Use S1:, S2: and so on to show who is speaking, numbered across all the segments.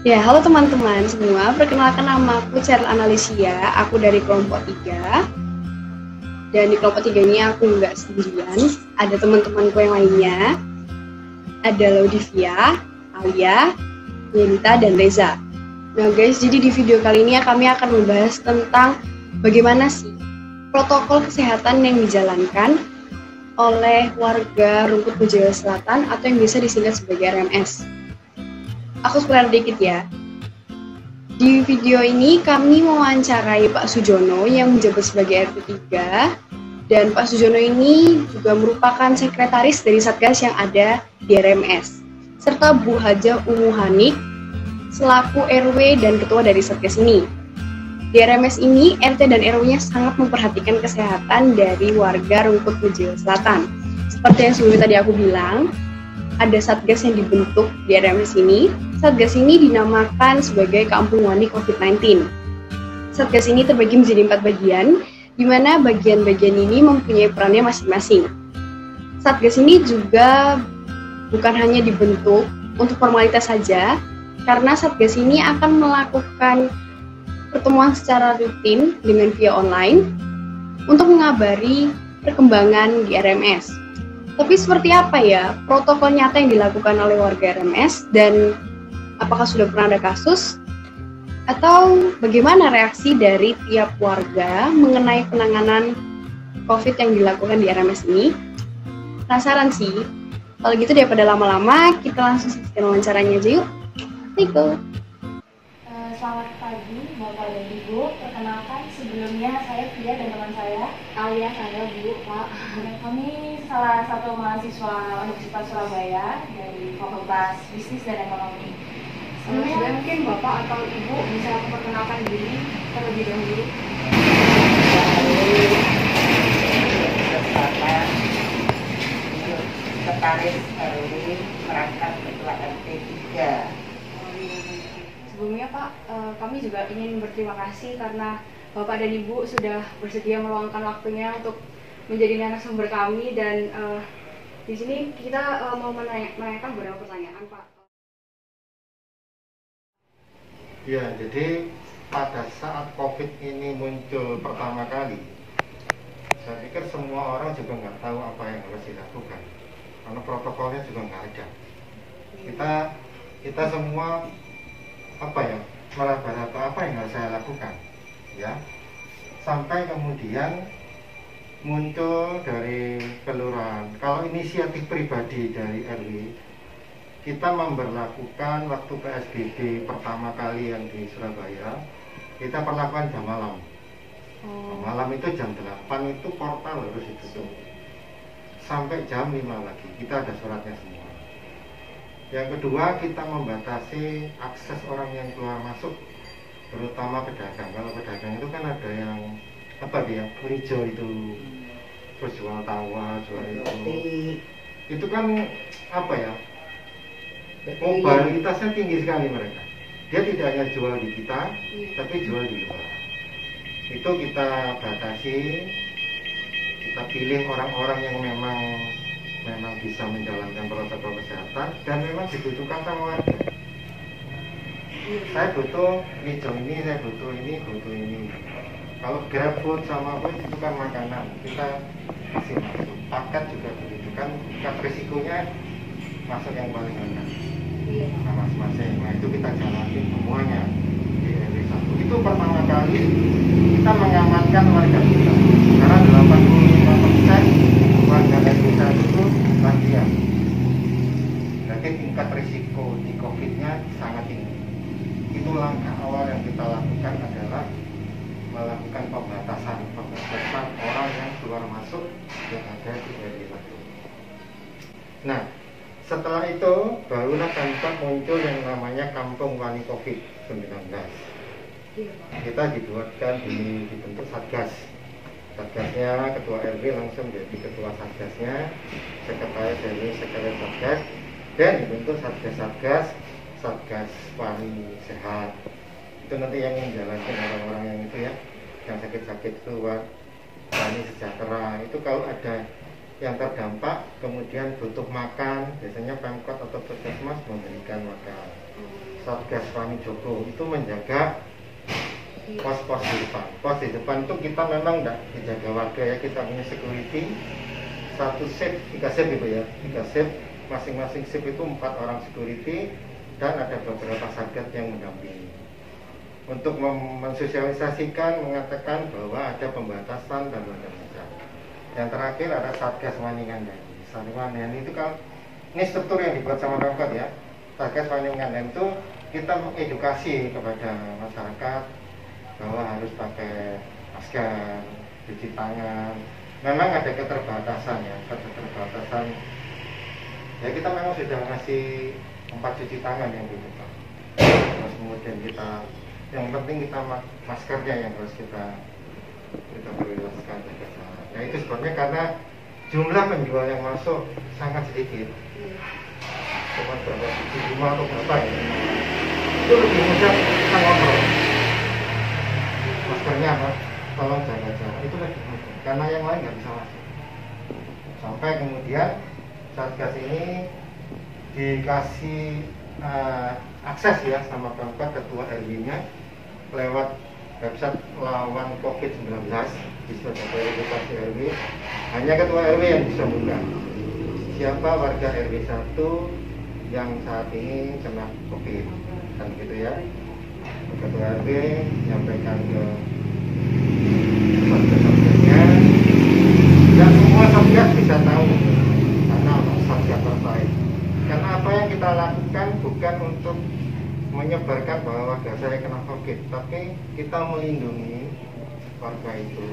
S1: Ya, halo teman-teman semua. Perkenalkan nama aku Cheryl Analisia. Aku dari kelompok 3. Dan di kelompok 3 ini aku nggak sendirian. Ada teman-temanku yang lainnya. Ada Laudivia, Alia, Yenita, dan Reza. Nah guys, jadi di video kali ini kami akan membahas tentang bagaimana sih protokol kesehatan yang dijalankan oleh warga Rungkut Bojaya Selatan atau yang bisa disingkat sebagai RMS. Aku spoiler dikit ya. Di video ini kami mewawancarai Pak Sujono yang menjabat sebagai RT3, dan Pak Sujono ini juga merupakan sekretaris dari Satgas yang ada di RMS, serta Bu Haja Umu Hanik selaku RW dan ketua dari Satgas ini. Di RMS ini, RT dan RW-nya sangat memperhatikan kesehatan dari warga Rungkut Bojaya Selatan. Seperti yang sebelumnya tadi aku bilang, ada Satgas yang dibentuk di RMS ini. Satgas ini dinamakan sebagai Kampung Wani COVID-19. Satgas ini terbagi menjadi 4 bagian, di mana bagian-bagian ini mempunyai perannya masing-masing. Satgas ini juga bukan hanya dibentuk untuk formalitas saja, karena Satgas ini akan melakukan pertemuan secara rutin dengan via online untuk mengabari perkembangan di RMS. Tapi seperti apa ya protokol nyata yang dilakukan oleh warga RMS, dan apakah sudah pernah ada kasus? Atau bagaimana reaksi dari tiap warga mengenai penanganan COVID yang dilakukan di RMS ini? Penasaran sih? Kalau gitu daripada lama-lama, kita langsung saksikan wawancaranya aja yuk. Let's go!
S2: Selamat pagi Bapak dan Ibu. Perkenalkan, sebelumnya saya Fia dan teman saya Alia, saya Bu, Pak. Kami salah satu mahasiswa Universitas Surabaya dari Fakultas Bisnis dan Ekonomi. Sebelumnya mungkin Bapak atau Ibu bisa memperkenalkan diri terlebih dahulu.
S3: Sekretaris RW merangkap ketua RT 3.
S2: Sebelumnya Pak, kami juga ingin berterima kasih karena Bapak dan Ibu sudah bersedia meluangkan waktunya untuk menjadi narasumber kami, dan di sini kita mau menanyakan beberapa pertanyaan Pak.
S4: Ya, jadi pada saat COVID ini muncul pertama kali, saya pikir semua orang juga nggak tahu apa yang harus dilakukan, karena protokolnya juga nggak ada. Kita semua meraba-raba apa yang harus saya lakukan, ya, sampai kemudian muncul dari kelurahan. Kalau inisiatif pribadi dari RW, kita memberlakukan waktu PSBB pertama kali yang di Surabaya, kita perlakukan jam malam. Malam itu jam 8 itu portal harus ditutup sampai jam 5 lagi, kita ada suratnya semua. Yang kedua, kita membatasi akses orang yang keluar masuk, terutama pedagang. Kalau pedagang itu kan ada yang hijau itu, terus jual tawa, jual itu kan mobilitasnya tinggi sekali mereka. Dia tidak hanya jual di kita, tapi jual di luar. Itu kita batasi, kita pilih orang-orang yang memang bisa menjalankan protokol kesehatan dan memang dibutuhkan sama warga. Saya butuh hijau ini, saya butuh ini. Kalau GrabFood sama apa itu kan makanan, kita kasih masuk. Paket juga begitu kan, risikonya masuk yang paling rendah sama masing-masing. Nah itu kita jalanin semuanya di RW1. Itu pertama kali kita mengamankan warga kita, karena 85% warga RW1 itu lansia. Berarti tingkat risiko di COVID-nya sangat tinggi. Itu langkah awal yang kita lakukan adalah melakukan pembatasan orang yang keluar masuk yang ada di RW1. Nah, setelah itu barulah tampak muncul yang namanya Kampung Wani COVID-19. Kita dibentuk Satgas. Satgasnya ketua RW langsung jadi ketua Satgasnya, sekretaris RW sekretaris Satgas, dan dibentuk Satgas Wani Sehat. Itu nanti yang menjalankan orang-orang yang itu ya, yang sakit-sakit itu Wani Sejahtera. Itu kalau ada yang terdampak kemudian butuh makan, biasanya Pemkot atau Puskesmas memberikan makan. Satgas Wani Joko itu menjaga pos-pos di depan. Pos di depan itu kita memang tidak dijaga warga ya, kita punya security satu shift, 3 shift gitu ya, 3 shift, masing-masing shift itu 4 orang security dan ada beberapa satgas yang mendampingi untuk mensosialisasikan, mengatakan bahwa ada pembatasan dan macam-macam. Yang terakhir ada Satgas Wani Ngandani. Satgas Wani Ngandani itu kan ini struktur yang dibuat sama Pemkot ya. Satgas Wani Ngandani itu kita mengedukasi kepada masyarakat bahwa harus pakai masker, cuci tangan. Memang ada keterbatasan ya, keterbatasan. Ya kita memang sudah ngasih tempat cuci tangan yang gitu. Terus kemudian kita, yang penting kita maskernya yang harus kita prioritaskan. Ya itu sebabnya karena jumlah penjual yang masuk sangat sedikit. Cuma berapa, 75 atau berapa ya. Itu lebih mudah kita ngobrol. Maskernya apa? Tolong jaga jarak. Itu lebih mudah. Karena yang lain nggak bisa masuk. Sampai kemudian Satgas ini dikasih akses ya sama Pemkot, ketua RW-nya lewat website lawan COVID-19 bisa dapat edukasi RW. Hanya ketua RW yang bisa buka. Siapa warga RW 1 yang saat ini kena COVID, kan gitu ya. Ketua RW menyampaikan ke satgas-satgasnya, dan semua satgas bisa tahu karena satgas terbaik. Karena apa yang kita lakukan bukan untuk menyebarkan bahwa warga saya kena COVID, tapi kita melindungi warga itu,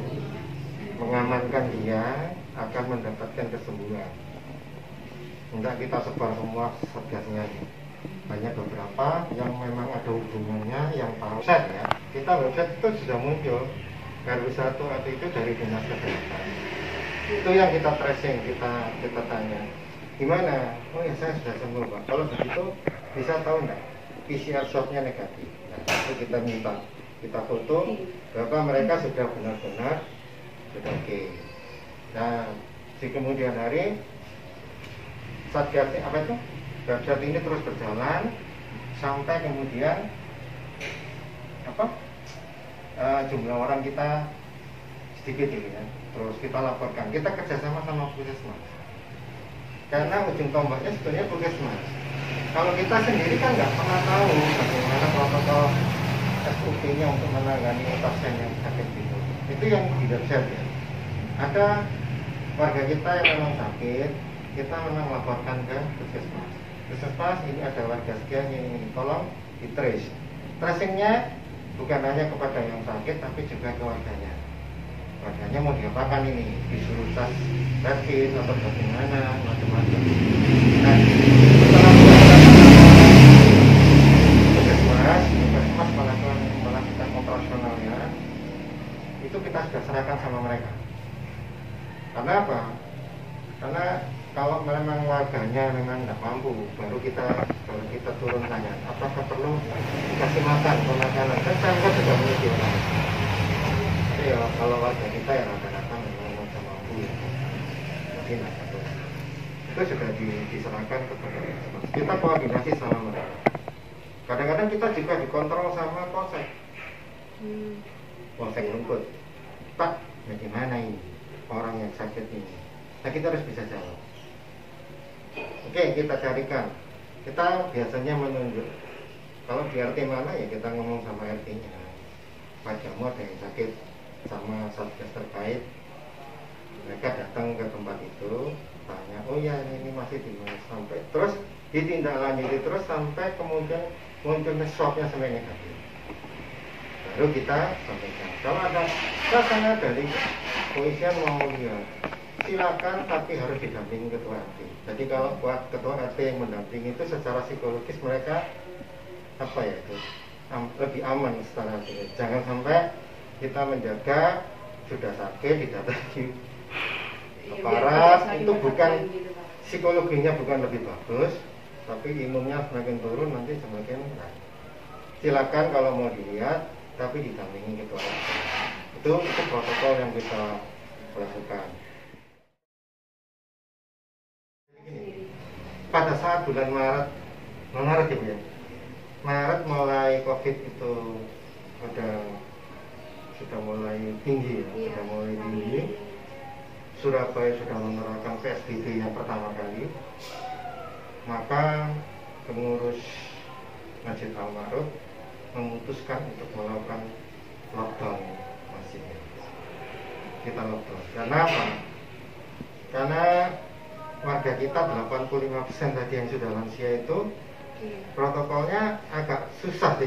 S4: mengamankan dia akan mendapatkan kesembuhan. Enggak kita sebar semua satgasnya, banyak beberapa yang memang ada hubungannya, yang tahu website ya. Kita website itu sudah muncul RW 1 atau itu dari dinas kesehatan. Itu yang kita tracing, kita tanya gimana? Oh ya saya sudah sembuh Pak. Kalau begitu bisa tahu enggak PCR swabnya negatif? Nah, itu kita minta, kita foto bahwa mereka sudah benar-benar sudah oke. Nah di kemudian hari Satgas apa itu? Website ini terus berjalan sampai kemudian apa? Jumlah orang kita sedikit ini ya. Terus kita laporkan, kita kerjasama sama Puskesmas. Karena ujung tombaknya sebetulnya Puskesmas. Kalau kita sendiri kan nggak pernah tahu bagaimana protokol SOP-nya untuk menangani pasien yang sakit itu. Itu yang tidak bisa ya. Ada warga kita yang memang sakit, kita memang laporkan ke Puskesmas. Puskesmas ini ada warga sekian yang ini, tolong di trace. Tracingnya bukan hanya kepada yang sakit, tapi juga ke warganya. Warganya mau diapakan ini? Disuruh tes rapid atau bagaimana, macam-macam. Nah, setelah Puskesmas melakukan operasionalnya, itu kita sudah serahkan sama mereka. Karena apa? Karena kalau memang warganya memang tidak mampu, baru kita turun tanya, apakah perlu dikasih makan, pemakanan? Kan saya sudah menyediakan. Tapi ya kalau warga kita yang rata-rata memang tidak mampu ya, mungkin atau itu sudah diserahkan kepada kita, koordinasi sama mereka. Kadang-kadang kita juga dikontrol sama polsek, polsek rumput. Pak, bagaimana ini orang yang sakit ini? Nah kita harus bisa jawab. Oke, kita carikan. Kita biasanya menunjuk. Kalau di RT mana ya kita ngomong sama RT-nya. Pak Jamu ada yang sakit sama satgas terkait. Mereka datang ke tempat itu, tanya, oh ya ini masih di mana sampai. Terus ditindaklanjuti terus sampai kemudian munculnya swabnya sampai negatif. Baru kita sampaikan. Kalau ada rasanya dari polisian mau lihat, silakan, tapi harus didampingi ketua RT. Jadi kalau buat ketua RT yang mendampingi itu secara psikologis mereka apa ya itu lebih aman secara psikologis. Jangan sampai kita menjaga sudah sakit didatangi parah, itu bukan psikologinya bukan lebih bagus, tapi imunnya semakin turun nanti semakin naik. Silakan kalau mau dilihat, tapi didampingi ketua RT. Itu protokol yang kita lakukan. Pada saat bulan Maret ya, Maret mulai COVID itu sudah mulai tinggi ya, sudah mulai tinggi. Surabaya sudah menerapkan PSBB yang pertama kali, maka pengurus Masjid Al-Ma'ruf memutuskan untuk melakukan lockdown masjidnya. Kita lockdown. Karena apa? Karena warga kita 85% tadi yang sudah lansia itu protokolnya agak susah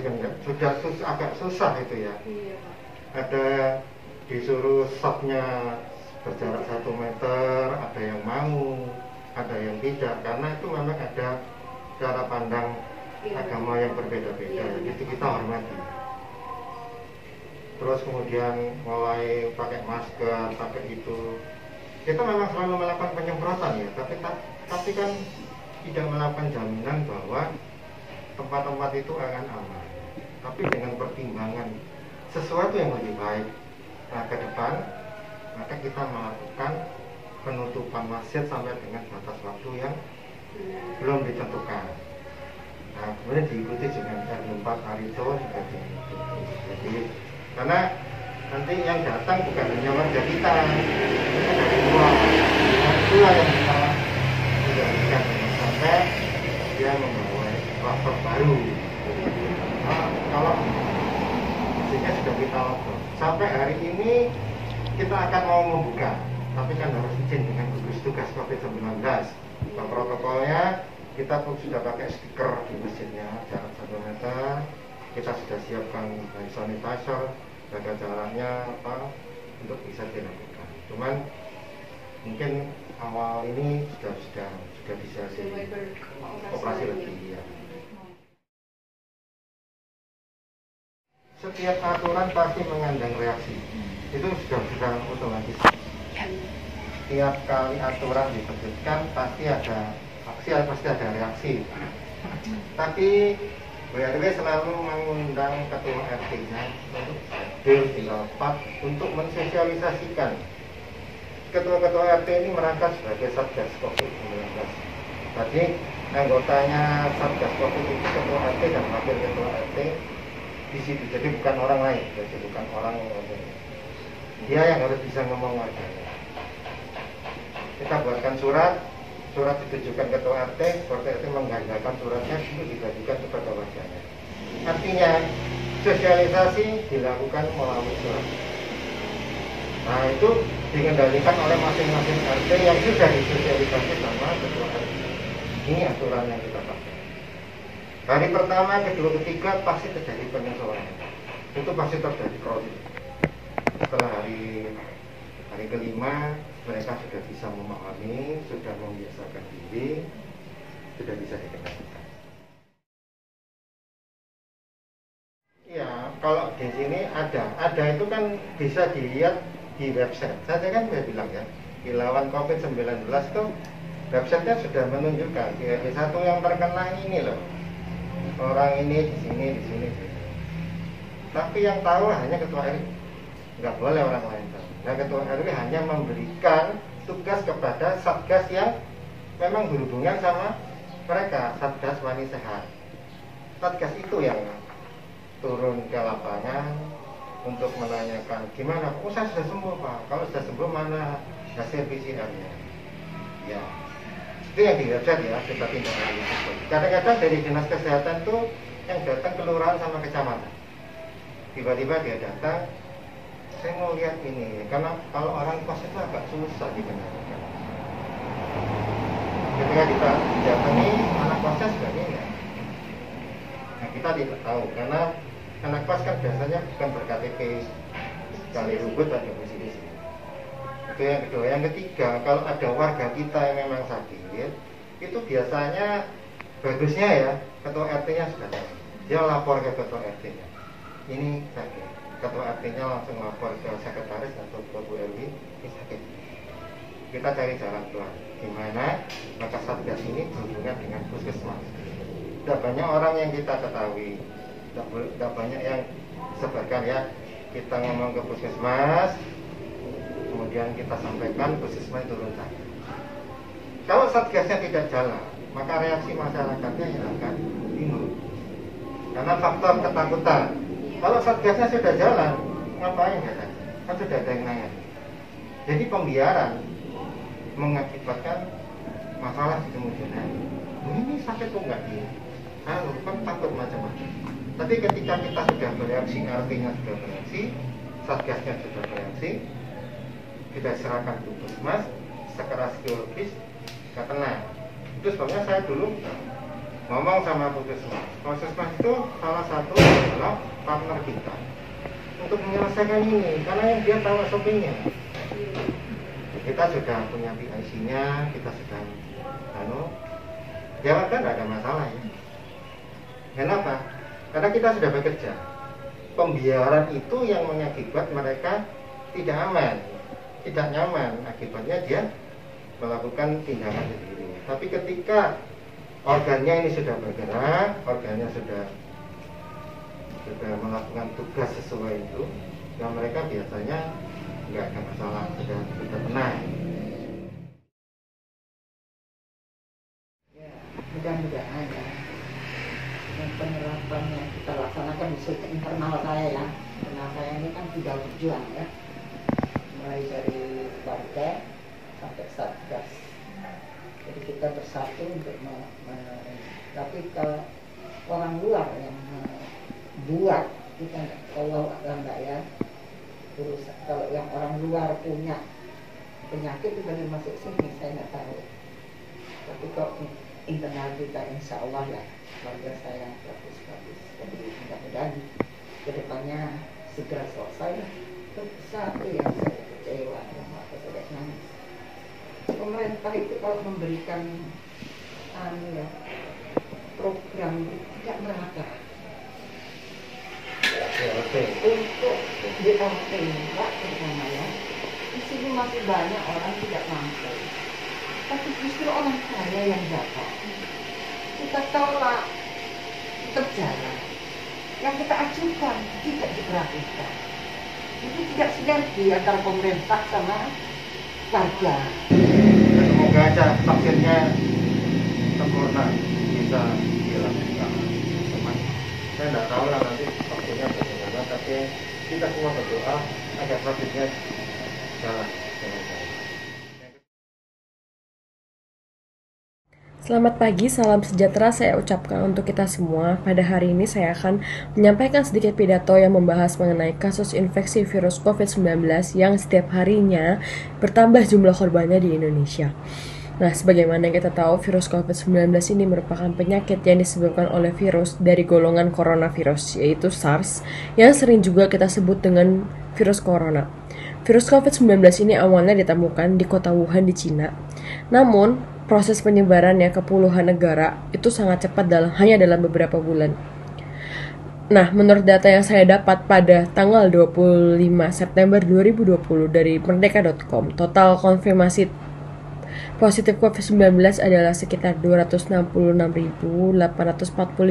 S4: agak susah itu ya. Ada disuruh stopnya berjarak 1 meter, ada yang mau, ada yang tidak, karena itu memang ada cara pandang agama yang berbeda-beda. Itu kita hormati. Terus kemudian mulai pakai masker, pakai itu. Kita memang selalu melakukan penyemprotan ya, tapi kan tidak melakukan jaminan bahwa tempat-tempat itu akan aman. Tapi dengan pertimbangan sesuatu yang lebih baik ke depan, maka kita melakukan penutupan masjid sampai dengan batas waktu yang belum ditentukan. Nah, kemudian diikuti dengan R4 Ariso juga ditutup. Jadi, karena nanti yang datang bukan hanya warga kita, itu dari luar. Nah, itulah yang kita tidak sampai dia membawa klaster baru. Nah, kalau masjidnya sudah kita lockdown. Sampai hari ini kita akan mau membuka, tapi kan harus izin dengan gugus tugas COVID-19. Nah, protokolnya kita pun sudah pakai stiker di masjidnya, jarak 1 meter. Kita sudah siapkan hand sanitizer, jaga jaraknya apa untuk bisa dilakukan. Cuman mungkin awal ini sudah bisa operasi lebih ya. Setiap aturan pasti mengandung reaksi. Itu sudah otomatis. Tiap kali aturan diterbitkan pasti ada aksi, pasti ada reaksi. Tapi BRW selalu mengundang ketua RT-nya untuk hadir di rapat untuk mensosialisasikan. Ketua-ketua RT ini merangkap sebagai Satgas COVID-19. Jadi anggotanya Satgas COVID itu ketua RT dan wakil ketua RT di situ. Jadi bukan orang lain, jadi bukan orang lain. Dia yang harus bisa ngomong warganya. Kita buatkan surat ditujukan ketua RT menggandakan suratnya itu dibagikan kepada warganya. Artinya sosialisasi dilakukan melalui surat. Nah, itu dikendalikan oleh masing-masing RT yang sudah disosialisasi sama ketua RT. Ini aturan yang kita pakai. Hari pertama, kedua, ketiga pasti terjadi penyesuaian. Itu pasti terjadi crowding. Setelah hari kelima, mereka sudah bisa memahami, sudah membiasakan diri, sudah bisa dikendalikan. Ya, kalau di sini ada itu kan bisa dilihat di website. Saya kan sudah bilang ya, di lawan COVID-19 itu websitenya sudah menunjukkan di RW1 yang terkena ini loh. Orang ini di sini. Tapi yang tahu hanya ketua RW. Nggak boleh orang lain tahu. Nah, ketua RW hanya memberikan tugas kepada satgas yang memang berhubungan sama mereka, Satgas Wani Sehat. Satgas itu yang turun ke lapangan untuk menanyakan gimana, saya sudah sembuh Pak, kalau sudah sembuh mana hasil PCR-nya. Ya, itu yang di website ya, kita tindak lanjuti. Kadang-kadang dari dinas kesehatan tuh yang datang kelurahan sama kecamatan. Tiba-tiba dia datang, saya mau lihat ini, karena kalau orang kos itu agak susah dibenarkan. Ketika kita datangi, anak kosnya sebagainya. Nah, kita tidak tahu, karena anak kos kan biasanya bukan ber-KTP sekali rubut ada di sini. Itu yang kedua. Yang ketiga, kalau ada warga kita yang memang sakit, itu biasanya bagusnya ya, ketua RT-nya sudah tahu. Dia lapor ke ketua RT-nya. Ini sakit. Ketua RT-nya langsung lapor ke sekretaris atau ketua RW, ini sakit. Kita cari jalan keluar. Gimana maka satgas ini berhubungan dengan puskesmas. Tidak banyak orang yang kita ketahui, tidak banyak yang sebarkan ya. Kita ngomong ke puskesmas, kemudian kita sampaikan, puskesmas turun tangan. Kalau satgasnya tidak jalan, maka reaksi masyarakatnya yang akan bingung. karena faktor ketakutan. Kalau satgasnya sudah jalan, ngapain ya kan? Kan sudah ada yang nanya. Jadi pembiaran mengakibatkan masalah di kemudian hari. Ini sakit kok nggak dia? Kan takut macam-macam. Tapi ketika kita sudah bereaksi, artinya sudah bereaksi, satgasnya sudah bereaksi, kita serahkan ke puskesmas, secara psikologis kita tenang. Itu sebabnya saya dulu ngomong sama puskesmas. Puskesmas itu salah satu adalah partner kita untuk menyelesaikan ini, karena yang dia tahu SOP-nya. Kita sudah punya PIC-nya, kita sudah jalan kan, tidak ada masalah ya. Kenapa? Karena kita sudah bekerja. Pembiaran itu yang mengakibat mereka tidak aman, tidak nyaman. Akibatnya dia melakukan tindakan sendiri. Tapi ketika organnya ini sudah bergerak, organnya sudah melakukan tugas sesuai itu, ya mereka biasanya nggak ada masalah, sudah tenang.
S3: Mudah-mudahan ya yang penerapan yang kita laksanakan khususnya internal saya ya, internal saya ini kan sudah berjuang ya, mulai dari partai sampai satgas. Jadi kita bersatu untuk tapi kalau orang luar yang buat kita kalau enggak ya, terus kalau yang orang luar punya penyakit itu dari masuk sini saya nggak tahu. Tapi kok internal kita insya Allah ya keluarga saya bagus-bagus. Jadi mudah-mudahan kedepannya segera selesai. Itu satu yang saya kecewa, yang saya nangis. Pemerintah itu kalau memberikan program tidak merata. Untuk DLT enggak terutama ya. Di sini masih banyak orang tidak mampu. Tapi justru orang kaya yang dapat. Kita tolak berjalan. Yang kita ajukan tidak diperhatikan. Jadi tidak sinergi antara pemerintah sama warga.
S4: Semoga aja vaksinnya sempurna bisa dilakukan. Teman, saya tidak tahu lah nanti vaksinnya bagaimana, tapi kita semua berdoa agar vaksinnya jalan dengan baik.
S5: Selamat pagi, salam sejahtera saya ucapkan untuk kita semua. Pada hari ini saya akan menyampaikan sedikit pidato yang membahas mengenai kasus infeksi virus COVID-19 yang setiap harinya bertambah jumlah korbannya di Indonesia. Nah, sebagaimana kita tahu, virus COVID-19 ini merupakan penyakit yang disebabkan oleh virus dari golongan coronavirus, yaitu SARS, yang sering juga kita sebut dengan virus corona. Virus COVID-19 ini awalnya ditemukan di kota Wuhan di Cina. Namun, proses penyebarannya ke puluhan negara itu sangat cepat hanya dalam beberapa bulan. Nah, menurut data yang saya dapat pada tanggal 25 September 2020 dari merdeka.com, total konfirmasi positif COVID-19 adalah sekitar 266.845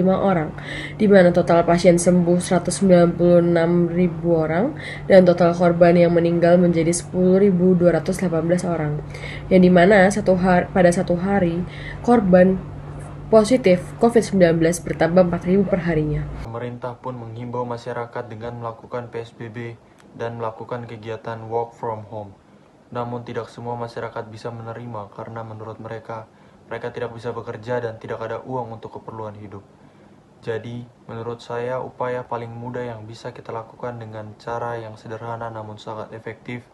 S5: orang, di mana total pasien sembuh 196.000 orang, dan total korban yang meninggal menjadi 10.218 orang, yang dimana pada satu hari korban positif COVID-19 bertambah 4.000 per harinya.
S6: Pemerintah pun menghimbau masyarakat dengan melakukan PSBB dan melakukan kegiatan work from home. Namun tidak semua masyarakat bisa menerima karena menurut mereka tidak bisa bekerja dan tidak ada uang untuk keperluan hidup. Jadi, menurut saya upaya paling mudah yang bisa kita lakukan dengan cara yang sederhana namun sangat efektif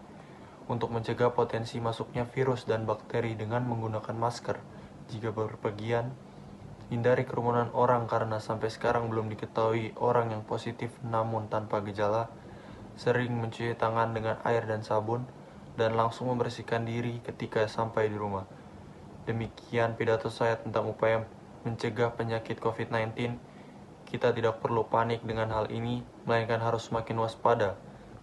S6: untuk mencegah potensi masuknya virus dan bakteri dengan menggunakan masker jika berpergian, hindari kerumunan orang karena sampai sekarang belum diketahui orang yang positif namun tanpa gejala, sering mencuci tangan dengan air dan sabun, dan langsung membersihkan diri ketika sampai di rumah. Demikian pidato saya tentang upaya mencegah penyakit COVID-19. Kita tidak perlu panik dengan hal ini, melainkan harus semakin waspada,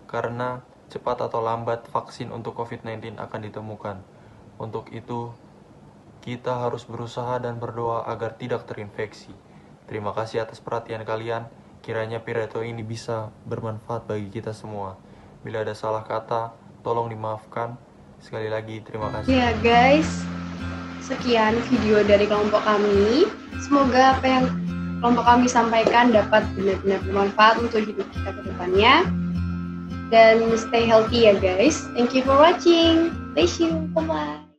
S6: karena cepat atau lambat vaksin untuk COVID-19 akan ditemukan. Untuk itu, kita harus berusaha dan berdoa agar tidak terinfeksi. Terima kasih atas perhatian kalian. Kiranya pidato ini bisa bermanfaat bagi kita semua. Bila ada salah kata, tolong dimaafkan. Sekali lagi, terima kasih.
S1: Ya guys, sekian video dari kelompok kami. Semoga apa yang kelompok kami sampaikan dapat benar-benar bermanfaat untuk hidup kita ke depannya. Dan stay healthy ya guys. Thank you for watching. Bless you. Bye-bye.